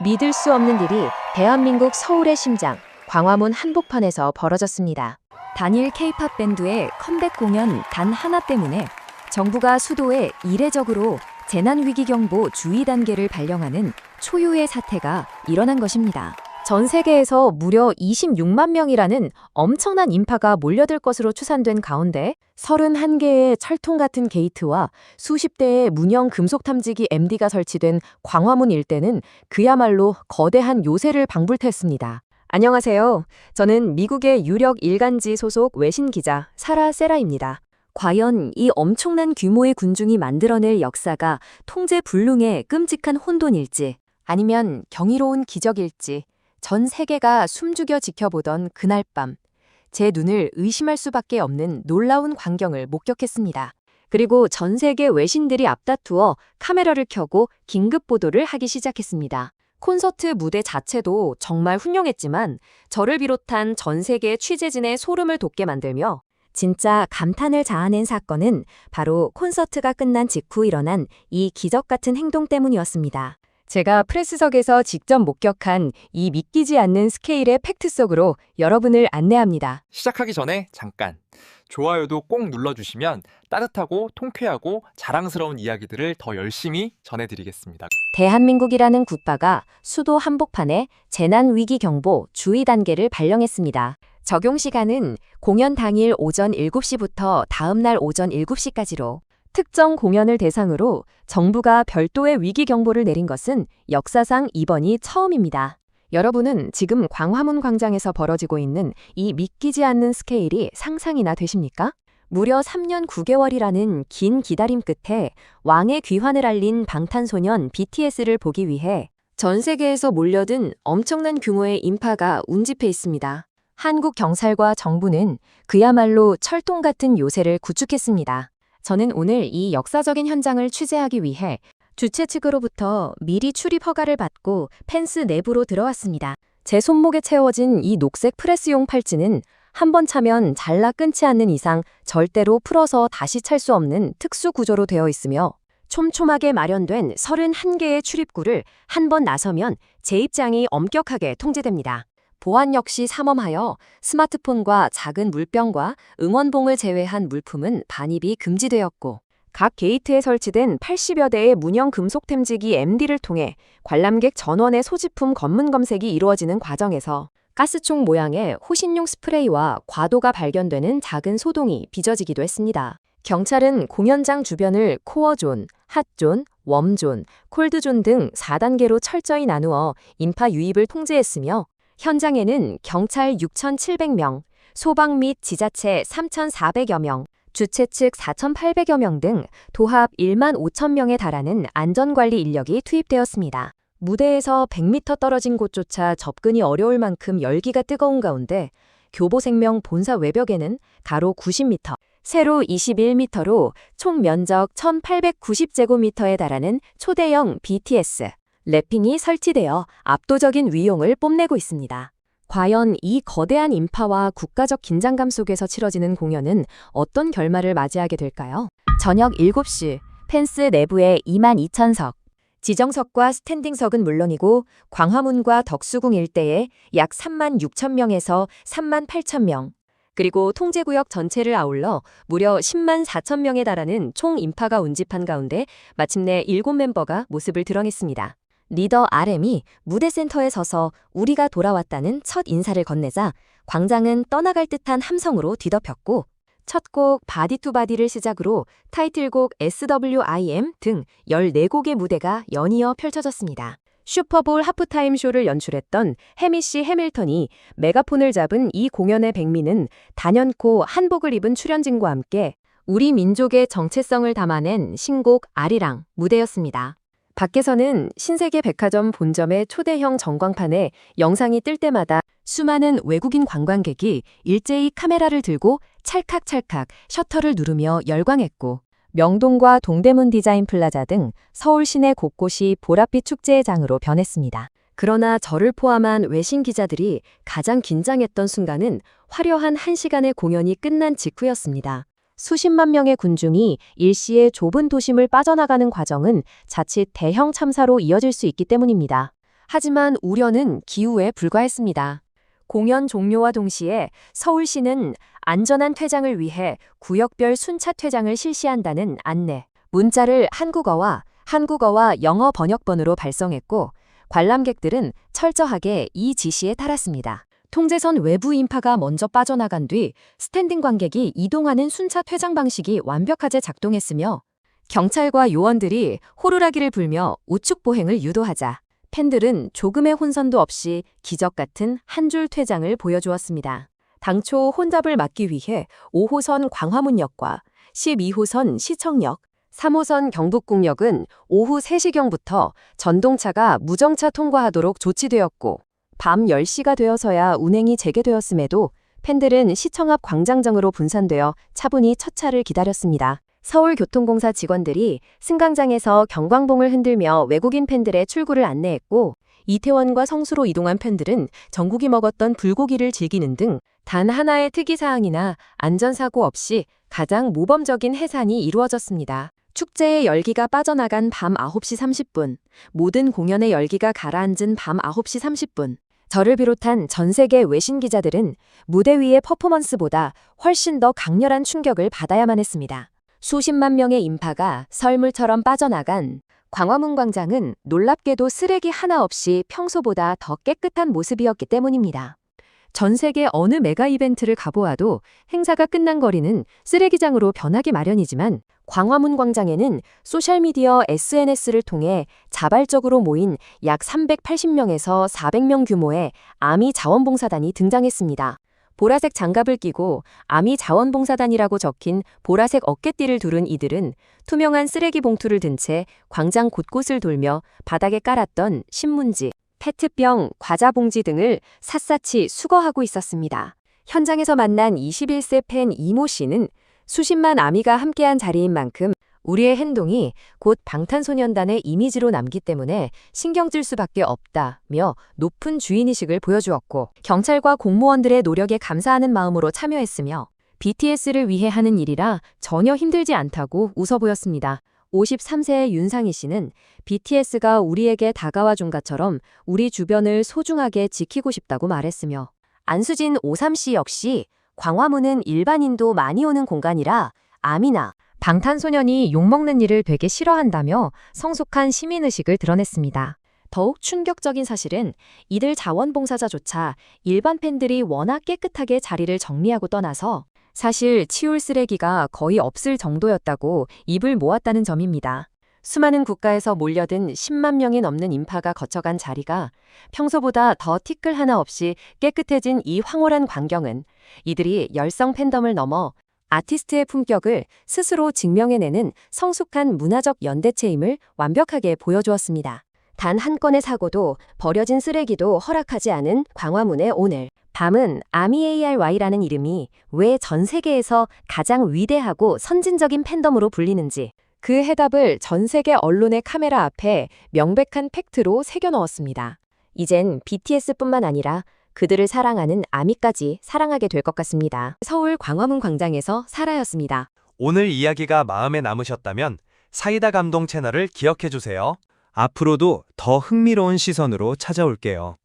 믿을 수 없는 일이 대한민국 서울의 심장, 광화문 한복판에서 벌어졌습니다. 단일 K-팝 밴드의 컴백 공연 단 하나 때문에 정부가 수도에 이례적으로 재난위기경보 주의 단계를 발령하는 초유의 사태가 일어난 것입니다. 전 세계에서 무려 26만 명이라는 엄청난 인파가 몰려들 것으로 추산된 가운데 31개의 철통 같은 게이트와 수십 대의 문형 금속 탐지기 MD가 설치된 광화문 일대는 그야말로 거대한 요새를 방불탔습니다. 안녕하세요. 저는 미국의 유력 일간지 소속 외신 기자 사라 세라입니다. 과연 이 엄청난 규모의 군중이 만들어낼 역사가 통제불능의 끔찍한 혼돈일지 아니면 경이로운 기적일지 전 세계가 숨죽여 지켜보던 그날 밤, 제 눈을 의심할 수밖에 없는 놀라운 광경을 목격했습니다. 그리고 전 세계 외신들이 앞다투어 카메라를 켜고 긴급 보도를 하기 시작했습니다. 콘서트 무대 자체도 정말 훌륭했지만 저를 비롯한 전 세계 취재진의 소름을 돋게 만들며 진짜 감탄을 자아낸 사건은 바로 콘서트가 끝난 직후 일어난 이 기적 같은 행동 때문이었습니다. 제가 프레스석에서 직접 목격한 이 믿기지 않는 스케일의 팩트 속으로 여러분을 안내합니다. 시작하기 전에 잠깐 좋아요도 꼭 눌러주시면 따뜻하고 통쾌하고 자랑스러운 이야기들을 더 열심히 전해드리겠습니다. 대한민국이라는 국가가 수도 한복판에 재난위기경보 주의 단계를 발령했습니다. 적용 시간은 공연 당일 오전 7시부터 다음 날 오전 7시까지로 특정 공연을 대상으로 정부가 별도의 위기경보를 내린 것은 역사상 이번이 처음입니다. 여러분은 지금 광화문 광장에서 벌어지고 있는 이 믿기지 않는 스케일이 상상이나 되십니까? 무려 3년 9개월이라는 긴 기다림 끝에 왕의 귀환을 알린 방탄소년 BTS를 보기 위해 전 세계에서 몰려든 엄청난 규모의 인파가 운집해 있습니다. 한국 경찰과 정부는 그야말로 철통 같은 요새를 구축했습니다. 저는 오늘 이 역사적인 현장을 취재하기 위해 주최 측으로부터 미리 출입 허가를 받고 펜스 내부로 들어왔습니다. 제 손목에 채워진 이 녹색 프레스용 팔찌는 한 번 차면 잘라 끊지 않는 이상 절대로 풀어서 다시 찰 수 없는 특수 구조로 되어 있으며 촘촘하게 마련된 31개의 출입구를 한 번 나서면 제 입장이 엄격하게 통제됩니다. 보안 역시 삼엄하여 스마트폰과 작은 물병과 응원봉을 제외한 물품은 반입이 금지되었고 각 게이트에 설치된 80여 대의 문형 금속 탐지기 MD를 통해 관람객 전원의 소지품 검문 검색이 이루어지는 과정에서 가스총 모양의 호신용 스프레이와 과도가 발견되는 작은 소동이 빚어지기도 했습니다. 경찰은 공연장 주변을 코어존, 핫존, 웜존, 콜드존 등 4단계로 철저히 나누어 인파 유입을 통제했으며 현장에는 경찰 6,700명, 소방 및 지자체 3,400여 명, 주최 측 4,800여 명 등 도합 1만 5천 명에 달하는 안전관리 인력이 투입되었습니다. 무대에서 100m 떨어진 곳조차 접근이 어려울 만큼 열기가 뜨거운 가운데 교보생명 본사 외벽에는 가로 90m, 세로 21m로 총 면적 1,890제곱미터에 달하는 초대형 BTS, 랩핑이 설치되어 압도적인 위용을 뽐내고 있습니다. 과연 이 거대한 인파와 국가적 긴장감 속에서 치러지는 공연은 어떤 결말을 맞이하게 될까요? 저녁 7시, 펜스 내부에 22,000석, 지정석과 스탠딩석은 물론이고 광화문과 덕수궁 일대에 약 3만 6천 명에서 3만 8천 명, 그리고 통제구역 전체를 아울러 무려 10만 4천 명에 달하는 총 인파가 운집한 가운데 마침내 7멤버가 모습을 드러냈습니다. 리더 RM이 무대 센터에 서서 우리가 돌아왔다는 첫 인사를 건네자 광장은 떠나갈 듯한 함성으로 뒤덮였고 첫 곡 바디 투 바디를 시작으로 타이틀곡 SWIM 등 14곡의 무대가 연이어 펼쳐졌습니다. 슈퍼볼 하프타임 쇼를 연출했던 해미씨 해밀턴이 메가폰을 잡은 이 공연의 백미는 단연코 한복을 입은 출연진과 함께 우리 민족의 정체성을 담아낸 신곡 아리랑 무대였습니다. 밖에서는 신세계 백화점 본점의 초대형 전광판에 영상이 뜰 때마다 수많은 외국인 관광객이 일제히 카메라를 들고 찰칵찰칵 셔터를 누르며 열광했고 명동과 동대문 디자인 플라자 등 서울 시내 곳곳이 보랏빛 축제의 장으로 변했습니다. 그러나 저를 포함한 외신 기자들이 가장 긴장했던 순간은 화려한 1시간의 공연이 끝난 직후였습니다. 수십만 명의 군중이 일시에 좁은 도심을 빠져나가는 과정은 자칫 대형 참사로 이어질 수 있기 때문입니다. 하지만 우려는 기우에 불과했습니다. 공연 종료와 동시에 서울시는 안전한 퇴장을 위해 구역별 순차 퇴장을 실시한다는 안내, 문자를 한국어와 영어 번역본으로 발송했고 관람객들은 철저하게 이 지시에 따랐습니다. 통제선 외부 인파가 먼저 빠져나간 뒤 스탠딩 관객이 이동하는 순차 퇴장 방식이 완벽하게 작동했으며 경찰과 요원들이 호루라기를 불며 우측 보행을 유도하자 팬들은 조금의 혼선도 없이 기적 같은 한 줄 퇴장을 보여주었습니다. 당초 혼잡을 막기 위해 5호선 광화문역과 12호선 시청역, 3호선 경북궁역은 오후 3시경부터 전동차가 무정차 통과하도록 조치되었고 밤 10시가 되어서야 운행이 재개되었음에도 팬들은 시청 앞 광장정으로 분산되어 차분히 첫 차를 기다렸습니다. 서울교통공사 직원들이 승강장에서 경광봉을 흔들며 외국인 팬들의 출구를 안내했고 이태원과 성수로 이동한 팬들은 전국이 먹었던 불고기를 즐기는 등 단 하나의 특이사항이나 안전사고 없이 가장 모범적인 해산이 이루어졌습니다. 축제의 열기가 빠져나간 밤 9시 30분, 모든 공연의 열기가 가라앉은 밤 9시 30분. 저를 비롯한 전 세계 외신 기자들은 무대 위의 퍼포먼스보다 훨씬 더 강렬한 충격을 받아야만 했습니다. 수십만 명의 인파가 설물처럼 빠져나간 광화문 광장은 놀랍게도 쓰레기 하나 없이 평소보다 더 깨끗한 모습이었기 때문입니다. 전 세계 어느 메가 이벤트를 가보아도 행사가 끝난 거리는 쓰레기장으로 변하기 마련이지만 광화문 광장에는 소셜미디어 SNS를 통해 자발적으로 모인 약 380명에서 400명 규모의 아미 자원봉사단이 등장했습니다. 보라색 장갑을 끼고 아미 자원봉사단이라고 적힌 보라색 어깨띠를 두른 이들은 투명한 쓰레기 봉투를 든 채 광장 곳곳을 돌며 바닥에 깔았던 신문지, 페트병, 과자 봉지 등을 샅샅이 수거하고 있었습니다. 현장에서 만난 21세 팬 이모 씨는 수십만 아미가 함께한 자리인 만큼 우리의 행동이 곧 방탄소년단의 이미지로 남기 때문에 신경 쓸 수밖에 없다며 높은 주인의식을 보여주었고 경찰과 공무원들의 노력에 감사하는 마음으로 참여했으며 BTS를 위해 하는 일이라 전혀 힘들지 않다고 웃어 보였습니다. 53세의 윤상희 씨는 BTS가 우리에게 다가와 준 것처럼 우리 주변을 소중하게 지키고 싶다고 말했으며 안수진 53씨 역시 광화문은 일반인도 많이 오는 공간이라 아미나 방탄소년이 욕먹는 일을 되게 싫어한다며 성숙한 시민의식을 드러냈습니다. 더욱 충격적인 사실은 이들 자원봉사자조차 일반 팬들이 워낙 깨끗하게 자리를 정리하고 떠나서 사실 치울 쓰레기가 거의 없을 정도였다고 입을 모았다는 점입니다. 수많은 국가에서 몰려든 10만 명이 넘는 인파가 거쳐간 자리가 평소보다 더 티끌 하나 없이 깨끗해진 이 황홀한 광경은 이들이 열성 팬덤을 넘어 아티스트의 품격을 스스로 증명해내는 성숙한 문화적 연대체임을 완벽하게 보여주었습니다. 단 한 건의 사고도 버려진 쓰레기도 허락하지 않은 광화문의 오늘. 밤은 아미ARY라는 이름이 왜 전 세계에서 가장 위대하고 선진적인 팬덤으로 불리는지 그 해답을 전 세계 언론의 카메라 앞에 명백한 팩트로 새겨 넣었습니다. 이젠 BTS뿐만 아니라 그들을 사랑하는 아미까지 사랑하게 될 것 같습니다. 서울 광화문 광장에서 사라였습니다. 오늘 이야기가 마음에 남으셨다면 사이다 감동 채널을 기억해주세요. 앞으로도 더 흥미로운 시선으로 찾아올게요.